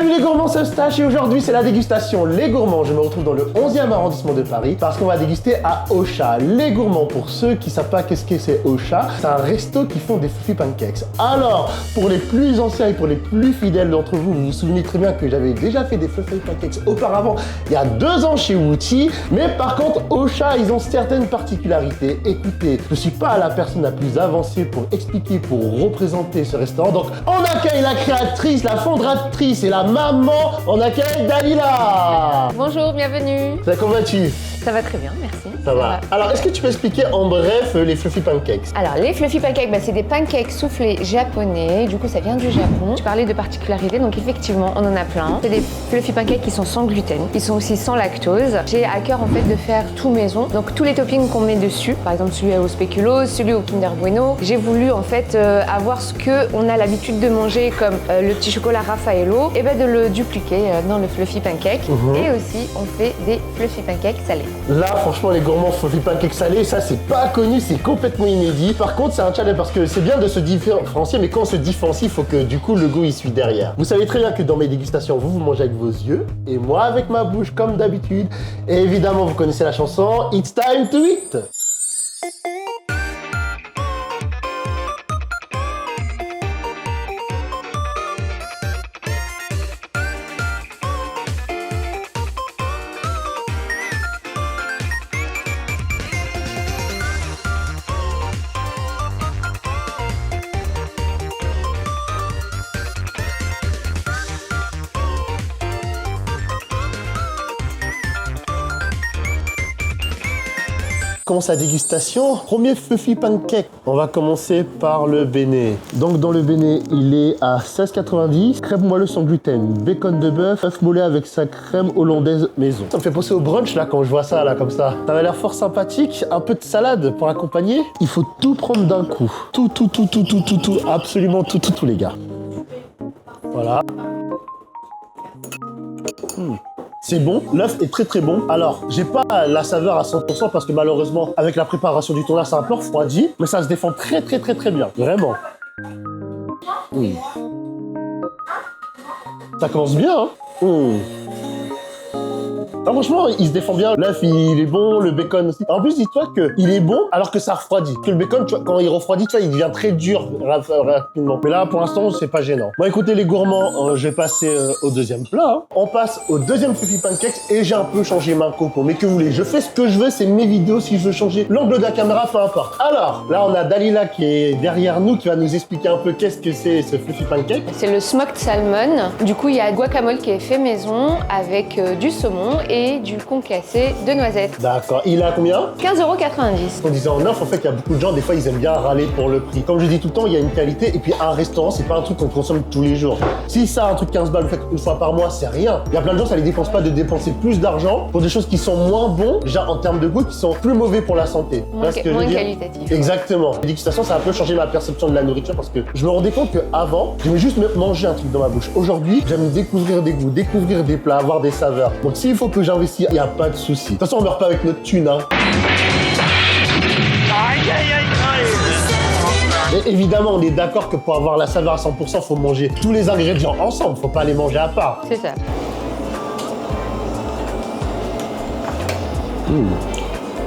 Salut les gourmands, c'est Eustache et aujourd'hui c'est la dégustation Les Gourmands. Je me retrouve dans le 11e arrondissement de Paris parce qu'on va déguster à Auchat. Les Gourmands, pour ceux qui savent pas qu'est-ce que c'est Auchat, c'est un resto qui font des fluffy pancakes. Alors, pour les plus anciens et pour les plus fidèles d'entre vous, vous vous souvenez très bien que j'avais déjà fait des fluffy pancakes auparavant, il y a 2 ans chez Wooty. Mais par contre, Auchat, ils ont certaines particularités. Écoutez, je suis pas la personne la plus avancée pour expliquer, pour représenter ce restaurant. Donc, on accueille la créatrice, la fondatrice et la maman, on accueille Dalila. Bonjour, bienvenue. Comment vas-tu? Ça va très bien, merci. Ça va. Alors, est-ce que tu peux expliquer en bref les fluffy pancakes? Alors, les fluffy pancakes, c'est des pancakes soufflés japonais. Du coup, ça vient du Japon. Tu parlais de particularités, donc effectivement, on en a plein. C'est des fluffy pancakes qui sont sans gluten. Ils sont aussi sans lactose. J'ai à cœur, en fait, de faire tout maison. Donc, tous les toppings qu'on met dessus, par exemple, celui au spéculoos, celui au Kinder Bueno. J'ai voulu, en fait, avoir ce qu'on a l'habitude de manger, comme le petit chocolat Raffaello, et de le dupliquer dans le fluffy pancake. Et aussi, on fait des fluffy pancakes salés. Là, franchement, les gourmands fluffy pancakes salés, ça, c'est pas connu, c'est complètement inédit. Par contre, c'est un challenge parce que c'est bien de se différencier, mais quand on se différencie, il faut que du coup, le goût, il suit derrière. Vous savez très bien que dans mes dégustations, vous mangez avec vos yeux et moi avec ma bouche, comme d'habitude. Et évidemment, vous connaissez la chanson It's Time to Eat. Commence la dégustation. Premier fluffy pancake. On va commencer par le béné. Donc dans le béné, il est à 16,90. Crème moelleuse sans gluten, bacon de bœuf, œuf mollet avec sa crème hollandaise maison. Ça me fait penser au brunch là quand je vois ça là comme ça. Ça va l'air fort sympathique. Un peu de salade pour accompagner. Il faut tout prendre d'un coup. Tout, absolument tout les gars. Voilà. C'est bon, l'œuf est très bon. Alors, j'ai pas la saveur à 100% parce que malheureusement, avec la préparation du tournage, c'est un peu refroidi, mais ça se défend très bien, vraiment. Ça commence bien, hein. Ah, franchement, il se défend bien. L'œuf, il est bon, le bacon aussi. En plus, dis-toi qu'il est bon alors que ça refroidit. Que le bacon, tu vois, quand il refroidit, tu vois, il devient très dur rapidement. Mais là, pour l'instant, c'est pas gênant. Bon, écoutez, les gourmands, je vais passer au deuxième plat. On passe au deuxième fluffy pancakes et j'ai un peu changé ma coco. Mais que vous voulez, je fais ce que je veux, c'est mes vidéos. Si je veux changer l'angle de la caméra, peu importe. Alors, là, on a Dalila qui est derrière nous, qui va nous expliquer un peu qu'est-ce que c'est ce fluffy pancake. C'est le smoked salmon. Du coup, il y a guacamole qui est fait maison avec du saumon et du concassé de noisettes. D'accord. Il a combien? 15,90 €. En disant en offre, en fait, il y a beaucoup de gens, des fois, ils aiment bien râler pour le prix. Comme je dis tout le temps, il y a une qualité. Et puis, un restaurant, c'est pas un truc qu'on consomme tous les jours. Si ça, un truc 15 balles, vous faites une fois par mois, c'est rien. Il y a plein de gens, ça les dépense pas de dépenser plus d'argent pour des choses qui sont moins bons, déjà en termes de goût, qui sont plus mauvais pour la santé. Moins qualitatif. Exactement. Les dégustations, ça a un peu changé ma perception de la nourriture parce que je me rendais compte qu'avant, j'aimais juste manger un truc dans ma bouche. Aujourd'hui, j'aime découvrir des goûts, découvrir des plats, avoir des saveurs. Donc, s'il faut que j'investisse, il n'y a pas de souci. De toute façon, on meurt pas avec notre thune, hein. Et évidemment, on est d'accord que pour avoir la saveur à 100%, faut manger tous les ingrédients ensemble. Faut pas les manger à part. C'est ça.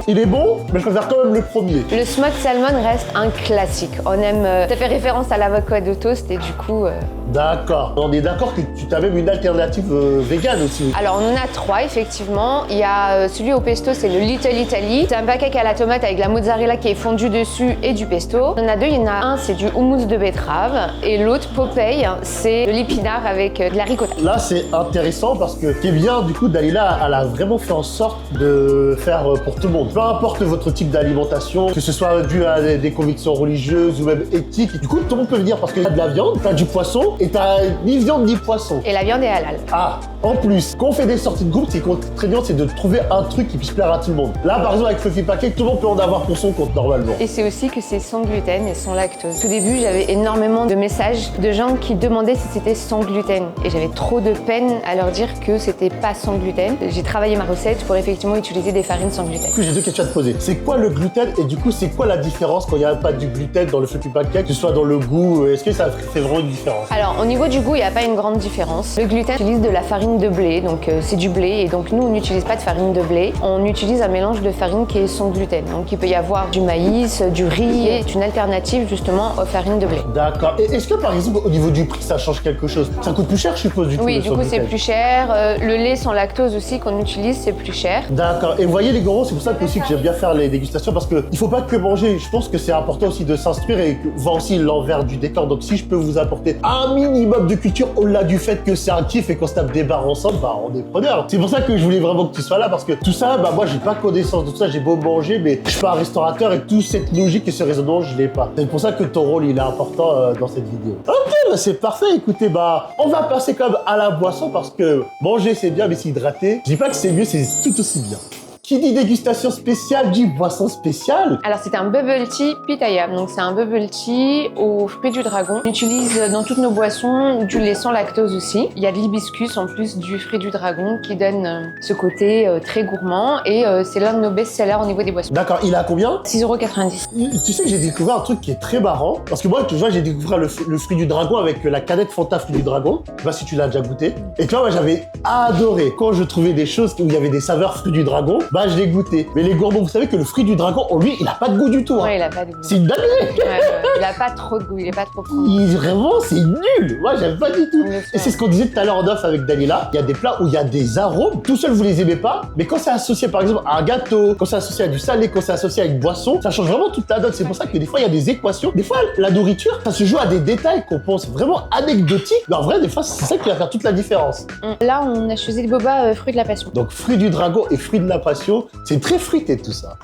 Il est bon, mais je préfère quand même le premier. Le smoked salmon reste un classique. On aime... ça fait référence à l'avocado toast et du coup... D'accord. On est d'accord que tu as même une alternative végane aussi. Alors, on en a 3, effectivement. Il y a celui au pesto, c'est le Little Italy. C'est un pancake à la tomate avec la mozzarella qui est fondue dessus et du pesto. On en a 2, il y en a un, c'est du houmous de betterave. Et l'autre, Popeye, c'est de l'épinard avec de la ricotta. Là, c'est intéressant parce que ce qui est bien, du coup, Dalila, elle a vraiment fait en sorte de faire pour tout le monde. Peu importe votre type d'alimentation, que ce soit dû à des convictions religieuses ou même éthiques. Du coup, tout le monde peut venir parce qu'il y a de la viande, t'as du poisson, et t'as ni viande ni poisson. Et la viande est halal. Ah, en plus, quand on fait des sorties de groupe, c'est très bien, c'est de trouver un truc qui puisse plaire à tout le monde. Là, par exemple, avec Fluffy Pancake, tout le monde peut en avoir pour son compte, normalement. Et c'est aussi que c'est sans gluten et sans lactose. Au début, j'avais énormément de messages de gens qui demandaient si c'était sans gluten. Et j'avais trop de peine à leur dire que c'était pas sans gluten. J'ai travaillé ma recette pour effectivement utiliser des farines sans gluten. J'ai 2 question à te poser. C'est quoi le gluten et du coup, c'est quoi la différence quand il n'y a pas du gluten dans le fluffy pancake, que ce soit dans le goût, est-ce que ça fait vraiment une différence? Alors, au niveau du goût, il n'y a pas une grande différence. Le gluten utilise de la farine de blé, donc c'est du blé. Et donc, nous, on n'utilise pas de farine de blé. On utilise un mélange de farine qui est sans gluten. Donc, il peut y avoir du maïs, du riz, et une alternative justement aux farines de blé. D'accord. Et est-ce que par exemple, au niveau du prix, ça change quelque chose? Ça coûte plus cher, je suppose, du coup? Oui, du coup, c'est plus cher. Le lait sans lactose aussi qu'on utilise, c'est plus cher. D'accord. Et vous voyez les gourmands, c'est pour ça que aussi que j'aime bien faire les dégustations parce que il faut pas que manger. Je pense que c'est important aussi de s'instruire et voir aussi l'envers du décor. Donc si je peux vous apporter un minimum de culture au-delà du fait que c'est un kiff et qu'on se tape des barres ensemble, bah on est preneur. C'est pour ça que je voulais vraiment que tu sois là parce que tout ça, bah moi j'ai pas connaissance de tout ça. J'ai beau manger, mais je suis pas un restaurateur et toute cette logique et ce raisonnement, je l'ai pas. C'est pour ça que ton rôle il est important dans cette vidéo. Ok, bah c'est parfait. Écoutez, bah on va passer comme à la boisson parce que manger c'est bien, mais s'hydrater, je dis pas que c'est mieux, c'est tout aussi bien. Qui dit dégustation spéciale dit boisson spéciale. Alors c'est un bubble tea pitaya, donc c'est un bubble tea aux fruits du dragon. On utilise dans toutes nos boissons du lait sans lactose aussi. Il y a de l'hibiscus en plus du fruit du dragon qui donne ce côté très gourmand et c'est l'un de nos best-sellers au niveau des boissons. D'accord, il est à combien? 6,90 €. Tu sais que j'ai découvert un truc qui est très marrant, parce que moi, tu vois, j'ai découvert le fruit du dragon avec la canette Fanta fruit du dragon. Je sais pas si tu l'as déjà goûté. Et tu vois, moi, j'avais adoré. Quand je trouvais des choses où il y avait des saveurs fruits du dragon, bah, je l'ai goûté. Mais les gourmands, vous savez que le fruit du dragon, lui, il a pas de goût du tout. Hein. Ouais, il a pas de goût. C'est une dinguerie. Ouais, il a pas trop de goût, il est pas trop prendre. Vraiment, c'est nul. Moi, j'aime pas du tout. Et c'est ce qu'on disait tout à l'heure en off avec Daniela. Il y a des plats où il y a des arômes. Tout seul, vous les aimez pas. Mais quand c'est associé, par exemple, à un gâteau, quand c'est associé à du salé, quand c'est associé à une boisson, ça change vraiment toute la donne. C'est pour ça que des fois, il y a des équations. Des fois, la nourriture, ça se joue à des détails qu'on pense vraiment anecdotiques. Mais en vrai, des fois, c'est ça qui va faire toute la différence. Là, on a choisi le boba fruit de la passion. Donc, fruit du dragon et fruit de la passion, c'est très fruité tout ça.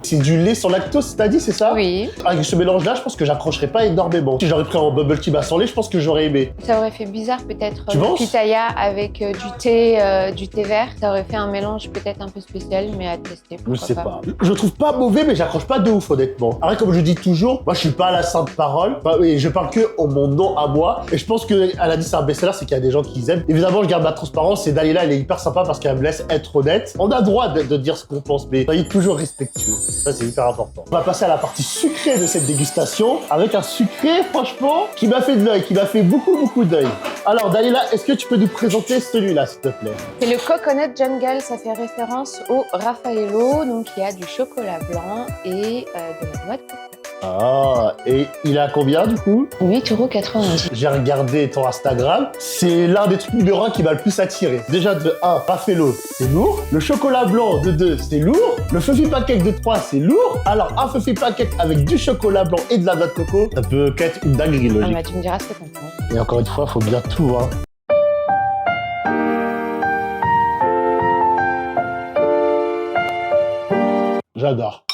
C'est du lait sans lactose, t'as dit, c'est ça? Oui. Avec ce mélange-là, je pense que j'accrocherais pas énormément. Si j'aurais pris un bubble tea sans lait, je pense que j'aurais aimé. Ça aurait fait bizarre peut-être. Tu penses? Pitaya avec du thé vert. Ça aurait fait un mélange peut-être un peu spécial, mais à tester. Je sais pas. Je trouve pas mauvais, mais j'accroche pas de ouf, honnêtement. Après, comme je dis toujours, moi, je suis pas à la sainte parole. Enfin, et je parle que en mon nom à moi. Et je pense qu'elle a dit c'est un best-seller, c'est qu'il y a des gens qui aiment. Évidemment, je garde ma transparence. Et Dalila, elle est hyper sympa parce qu'elle me laisse être honnête. On a droit de dire ce qu'on pense, mais soyez toujours respectueux. Ça, c'est hyper important. On va passer à la partie sucrée de cette dégustation avec un sucré, franchement, qui m'a fait de l'œil, qui m'a fait beaucoup d'œil. Alors, Dalila, est-ce que tu peux nous présenter celui-là, s'il te plaît? C'est le Coconut Jungle. Ça fait référence au Raffaello. Donc, il y a du chocolat blanc et de la noix de coco. Ah, et il a combien du coup? 8,90 €. J'ai regardé ton Instagram, c'est l'un des trucs numéro 1 qui m'a le plus attiré. Déjà de 1, Raffaello, c'est lourd. Le chocolat blanc de 2, c'est lourd. Le fluffy pancake de 3, c'est lourd. Alors un fluffy pancake avec du chocolat blanc et de la noix de coco, ça peut qu'être une dinguerie logique. Ah bah tu me diras ce que t'en penses. Et encore une fois, faut bien tout, hein. J'adore.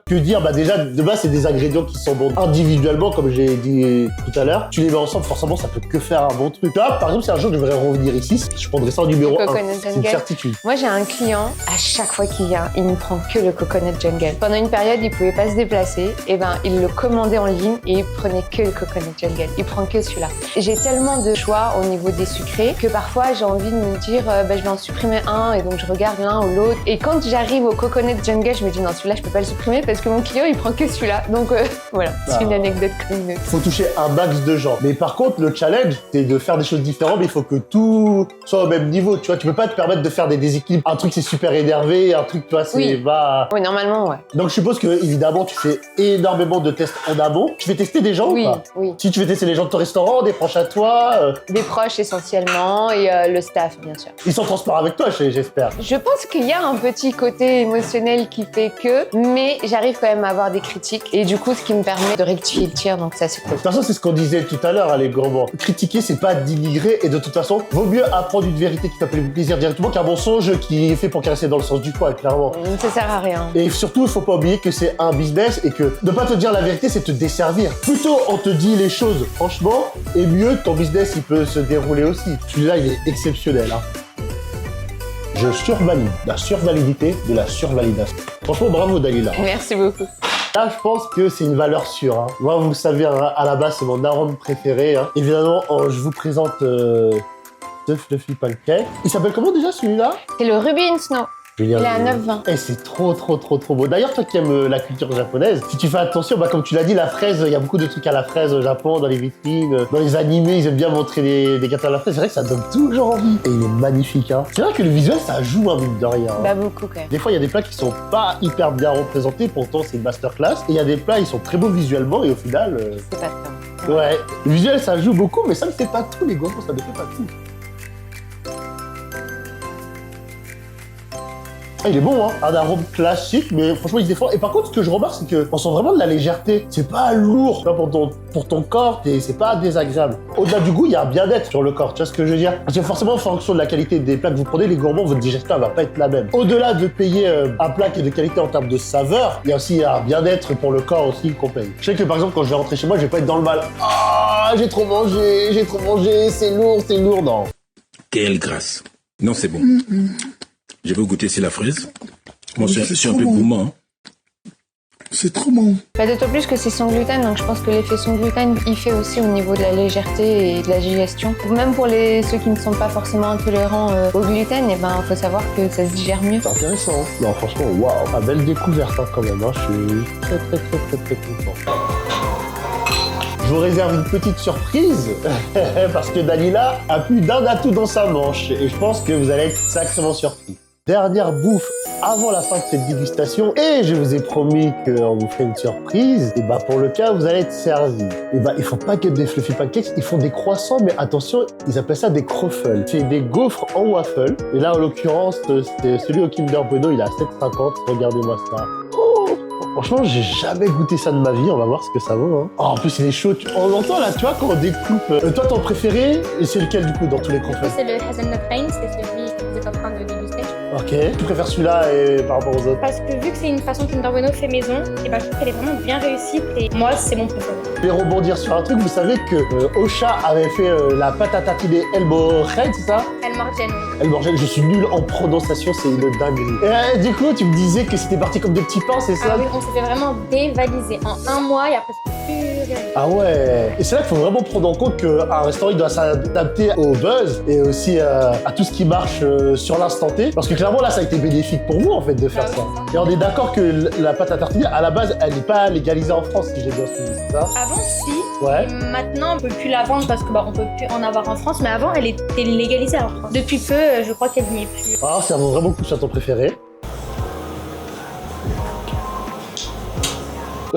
Que dire? Bah déjà, de base, c'est des ingrédients qui sont bons individuellement, comme j'ai dit tout à l'heure. Tu les mets ensemble, forcément, ça peut que faire un bon truc. Là, par exemple, si un jour je devrais revenir ici, je prendrais ça en numéro 1. C'est une certitude. Moi, j'ai un client, à chaque fois qu'il vient, il ne prend que le Coconut Jungle. Pendant une période, il pouvait pas se déplacer. Et ben, il le commandait en ligne et il prenait que le Coconut Jungle. Il prend que celui-là. J'ai tellement de choix au niveau des sucrés que parfois, j'ai envie de me dire, je vais en supprimer un et donc je regarde l'un ou l'autre. Et quand j'arrive au Coconut Jungle, je me dis non, celui-là, je peux pas le supprimer parce que mon client, il prend que celui-là. Donc voilà, c'est une anecdote comme une autre. Faut toucher un max de gens. Mais par contre, le challenge, c'est de faire des choses différentes, mais il faut que tout soit au même niveau. Tu vois, tu peux pas te permettre de faire des déséquilibres. Un truc, c'est super énervé, un truc, tu vois, c'est Oui, normalement, ouais. Donc je suppose que, évidemment, tu fais énormément de tests en amont. Tu fais tester des gens ou pas? Oui. Si tu fais tester les gens de ton restaurant, des proches à toi, Des proches essentiellement et le staff, bien sûr. ils sont transparents avec toi, j'espère. Je pense qu'il y a un petit côté émotionnel qui fait que, mais j'arrive quand même à avoir des critiques et du coup, ce qui me permet de rectifier le tir, donc ça c'est cool. De toute façon, c'est ce qu'on disait tout à l'heure, les gourmands. Critiquer, c'est pas dénigrer, et de toute façon, vaut mieux apprendre une vérité qui fait plaisir directement qu'un mensonge qui est fait pour caresser dans le sens du poil, clairement. Ça sert à rien. Et surtout, il faut pas oublier que c'est un business et que ne pas te dire la vérité, c'est te desservir. Plutôt on te dit les choses franchement, et mieux ton business il peut se dérouler aussi. Celui-là, il est exceptionnel. Hein. Je survalide la survalidité de la survalidation. Franchement, bravo Dalila. Merci beaucoup. Là, je pense que c'est une valeur sûre. Hein. Moi, vous le savez, hein, à la base, c'est mon arôme préféré. Hein. Évidemment, je vous présente ce Fluffy Pancake. Il s'appelle comment déjà celui-là? C'est le Ruby in Snow. Il est à 9,20. Et c'est trop beau. D'ailleurs, toi qui aimes la culture japonaise, si tu fais attention, comme tu l'as dit, la fraise, il y a beaucoup de trucs à la fraise au Japon, dans les vitrines, dans les animés, ils aiment bien montrer des gâteaux à la fraise. C'est vrai que ça donne toujours envie. Et il est magnifique, hein. C'est vrai que le visuel, ça joue un mine de rien. Hein. Bah beaucoup quand même. Des fois, il y a des plats qui sont pas hyper bien représentés, pourtant c'est une masterclass. Et il y a des plats, ils sont très beaux visuellement, et au final... C'est pas ça. Ouais. Le visuel, ça joue beaucoup, mais ça ne fait pas tout, les gourmands, ça ne fait pas tout. Il est bon, hein. Un arôme classique, mais franchement, il se défend. Et par contre, ce que je remarque, c'est qu'on sent vraiment de la légèreté. C'est pas lourd pour ton corps, et c'est pas désagréable. Au-delà du goût, il y a un bien-être sur le corps. Tu vois ce que je veux dire? Parce que forcément, en fonction de la qualité des plats que vous prenez, les gourmands, votre digestion, elle va pas être la même. Au-delà de payer un plat qui est de qualité en termes de saveur, il y a aussi un bien-être pour le corps aussi qu'on paye. Je sais que par exemple, quand je vais rentrer chez moi, je vais pas être dans le mal. Ah, j'ai trop mangé, c'est lourd, non. Quelle grâce. Non, c'est bon. Je vais goûter si la fraise. Moi, je suis un peu gourmand. Hein. C'est trop bon. Bah, d'autant plus que c'est sans gluten, donc je pense que l'effet sans gluten, il fait aussi au niveau de la légèreté et de la digestion. Même pour ceux qui ne sont pas forcément intolérants au gluten, et ben faut savoir que ça se digère mieux. C'est intéressant. Hein. Non, franchement, waouh, belle découverte hein, quand même. Hein. Je suis très content. Je vous réserve une petite surprise parce que Dalila a plus d'un atout dans sa manche et je pense que vous allez être sacrément surpris. Dernière bouffe avant la fin de cette dégustation et je vous ai promis qu'on vous ferait une surprise. Et bah pour le cas, vous allez être servi. Et bah ils font pas que des fluffy pancakes, ils font des croissants, mais attention, ils appellent ça des croffles. C'est des gaufres en waffle. Et là en l'occurrence, c'est celui au Kinder Bueno, il est à 7,50. Regardez-moi ça. Franchement, j'ai jamais goûté ça de ma vie, on va voir ce que ça vaut. Hein. Oh, en plus, il est chaud. On l'entend là, tu vois, quand on découpe. Toi, ton préféré, c'est lequel du coup dans tous les croffles? C'est le Hazelnut Rain, c'est celui que vous êtes en train de déguster. Ok. Tu préfères celui-là et par rapport aux autres? Parce que vu que c'est une façon Kinder Bueno fait maison, et ben je trouve qu'elle est vraiment bien réussie et moi, c'est mon préféré. Je vais rebondir sur un truc. Vous savez que Ocha avait fait la pâte à tartiner El Borgen, c'est ça? El Morgen, oui. El Borgen, je suis nul en prononciation, c'est une dinguerie. Et du coup, tu me disais que c'était parti comme des petits pains, c'est ça? Ah oui, on s'est fait vraiment dévaliser. En un mois, il y a presque plus rien. Ah ouais. Et c'est là qu'il faut vraiment prendre en compte qu'un restaurant il doit s'adapter au buzz et aussi à tout ce qui marche sur l'instant T. Parce que clairement là ça a été bénéfique pour vous en fait de faire ça. Et on est d'accord que la pâte à tartiner à la base elle n'est pas légalisée en France si j'ai bien suivi, c'est ça? Avant, si. Ouais. Et maintenant, on peut plus la vendre parce que on peut plus en avoir en France. Mais avant, elle était légalisée en France. Depuis peu, je crois qu'elle n'y est plus. Alors ça vaut vraiment le coup sur ton préféré.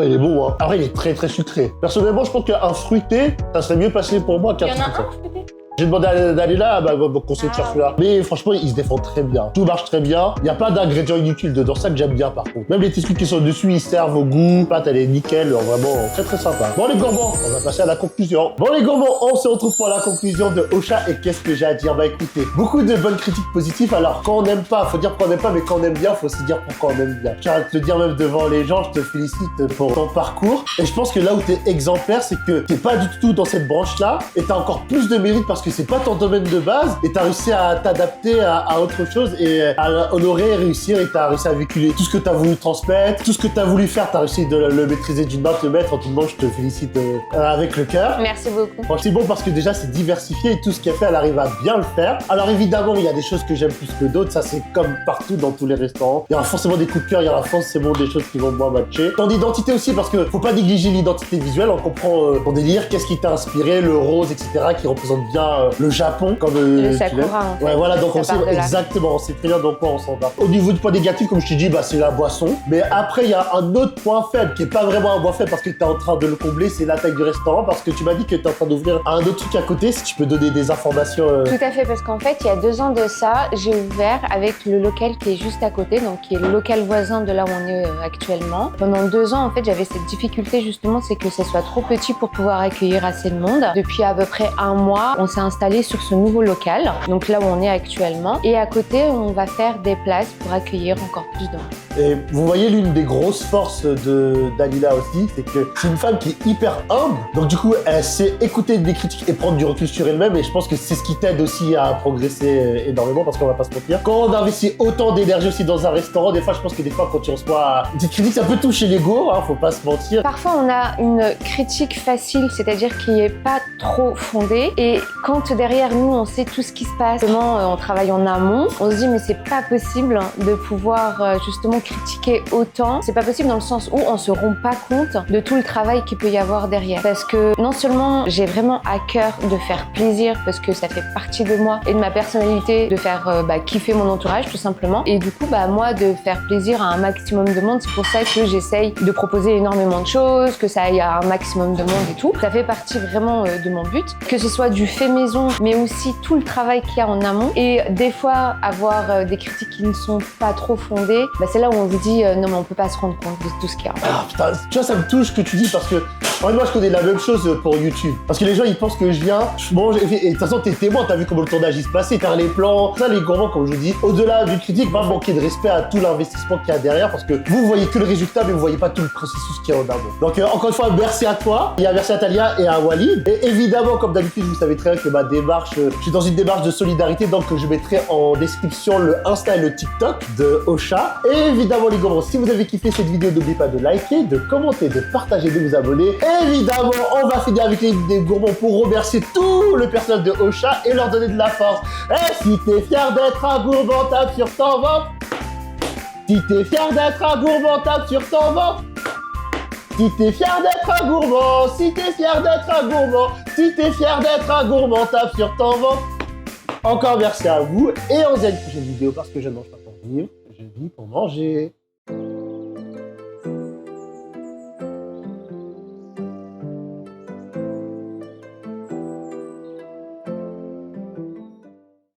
Il est bon, hein. Après, il est très sucré. Personnellement, je pense qu'un fruité, ça serait mieux passé pour moi qu'un Il y en a fruité. un fruité. J'ai demandé à Dalila, conseiller de faire celui-là. Mais franchement, il se défend très bien. Tout marche très bien. Il n'y a pas d'ingrédients inutiles dedans, ça que j'aime bien par contre. Même les petits trucs qui sont dessus, ils servent au goût. La pâte, elle est nickel, vraiment très sympa. Bon les gourmands, on va passer à la conclusion. Bon les gourmands, on se retrouve pour la conclusion de Ocha et qu'est-ce que j'ai à dire? Bah écoutez, beaucoup de bonnes critiques positives. Alors quand on n'aime pas, faut dire qu'on n'aime pas, mais quand on aime bien, faut aussi dire pourquoi on aime bien. Je tiens à te le dire même devant les gens, je te félicite pour ton parcours. Et je pense que là où t'es exemplaire, c'est que t'es pas du tout dans cette branche-là et t'as encore plus de mérite parce que c'est pas ton domaine de base et t'as réussi à t'adapter à autre chose et à honorer et réussir et t'as réussi à véhiculer tout ce que t'as voulu transmettre, tout ce que t'as voulu faire, t'as réussi de le maîtriser d'une main, te mettre en tout le monde, je te félicite avec le cœur. Merci beaucoup. Bon, c'est bon parce que déjà c'est diversifié et tout ce qu'elle fait, elle arrive à bien le faire. Alors évidemment, il y a des choses que j'aime plus que d'autres, ça c'est comme partout dans tous les restaurants. Il y aura forcément des coups de cœur, il y aura forcément des choses qui vont moins matcher. Ton identité aussi parce que faut pas négliger l'identité visuelle, on comprend ton délire, qu'est-ce qui t'a inspiré, le rose, etc. qui représente bien le Japon. Comme le sakura, en fait. Ouais, voilà, donc on sait exactement, on sait très bien dans quoi on s'en va. Au niveau du point négatif, comme je t'ai dit, bah, c'est la boisson. Mais après, il y a un autre point faible qui est pas vraiment un point faible parce que t'es en train de le combler, c'est la taille du restaurant parce que tu m'as dit que t'es en train d'ouvrir un autre truc à côté, si tu peux donner des informations. Tout à fait, parce qu'en fait, il y a 2 ans de ça, j'ai ouvert avec le local qui est juste à côté, donc qui est le local voisin de là où on est actuellement. Pendant 2 ans, en fait, j'avais cette difficulté justement, c'est que ça soit trop petit pour pouvoir accueillir assez de monde. Depuis à peu près 1 mois, on s'est installé sur ce nouveau local, donc là où on est actuellement. Et à côté, on va faire des places pour accueillir encore plus de monde. Et vous voyez, l'une des grosses forces de Dalila aussi, c'est que c'est une femme qui est hyper humble. Donc du coup, elle sait écouter des critiques et prendre du recul sur elle-même. Et je pense que c'est ce qui t'aide aussi à progresser énormément, parce qu'on va pas se mentir. Quand on investit autant d'énergie aussi dans un restaurant, des fois, je pense que des fois, quand tu reçois une petite critique, ça peut toucher l'ego, hein, faut pas se mentir. Parfois, on a une critique facile, c'est-à-dire qui est pas trop fondée. Et quand derrière nous, on sait tout ce qui se passe, comment on travaille en amont, on se dit mais c'est pas possible de pouvoir justement critiquer autant. C'est pas possible dans le sens où on se rend pas compte de tout le travail qu'il peut y avoir derrière. Parce que non seulement j'ai vraiment à cœur de faire plaisir, parce que ça fait partie de moi et de ma personnalité, de faire kiffer mon entourage tout simplement. Et du coup, moi, de faire plaisir à un maximum de monde. C'est pour ça que j'essaye de proposer énormément de choses, que ça aille à un maximum de monde et tout. Ça fait partie vraiment de mon but. Que ce soit du fait maison, mais aussi tout le travail qu'il y a en amont. Et des fois, avoir des critiques qui ne sont pas trop fondées, c'est là où on se dit non mais on peut pas se rendre compte de tout ce qu'il y a. Ah putain, tu vois, ça me touche ce que tu dis, parce que en fait, moi je connais la même chose pour YouTube. Parce que les gens ils pensent que je viens, je mange, et de toute façon t'es témoin, t'as vu comment le tournage il se passait, t'as les plans, ça les gourmands comme je vous dis, au-delà du critique, va manquer de respect à tout l'investissement qu'il y a derrière, parce que vous voyez que le résultat mais vous voyez pas tout le processus qu'il y a en amont. Donc encore une fois, merci à toi, il y a merci à Talia et à Walid. Et évidemment, comme d'habitude, vous savez très bien que ma démarche, je suis dans une démarche de solidarité, donc je mettrai en description le Insta et le TikTok de Ocha. Et évidemment les gourmands, si vous avez kiffé cette vidéo, n'oubliez pas de liker, de commenter, de partager, de vous abonner. Évidemment, on va finir avec les gourmands pour remercier tout le personnel de Ocha et leur donner de la force. Et si t'es fier d'être un gourmand, tape sur ton ventre. Si t'es fier d'être un gourmand, tape sur ton ventre. Si t'es fier d'être un gourmand, si t'es fier d'être un gourmand, si t'es fier d'être un gourmand, tape sur ton ventre. Encore merci à vous et on se dit à une prochaine vidéo, parce que je ne mange pas pour vivre, je vis pour manger.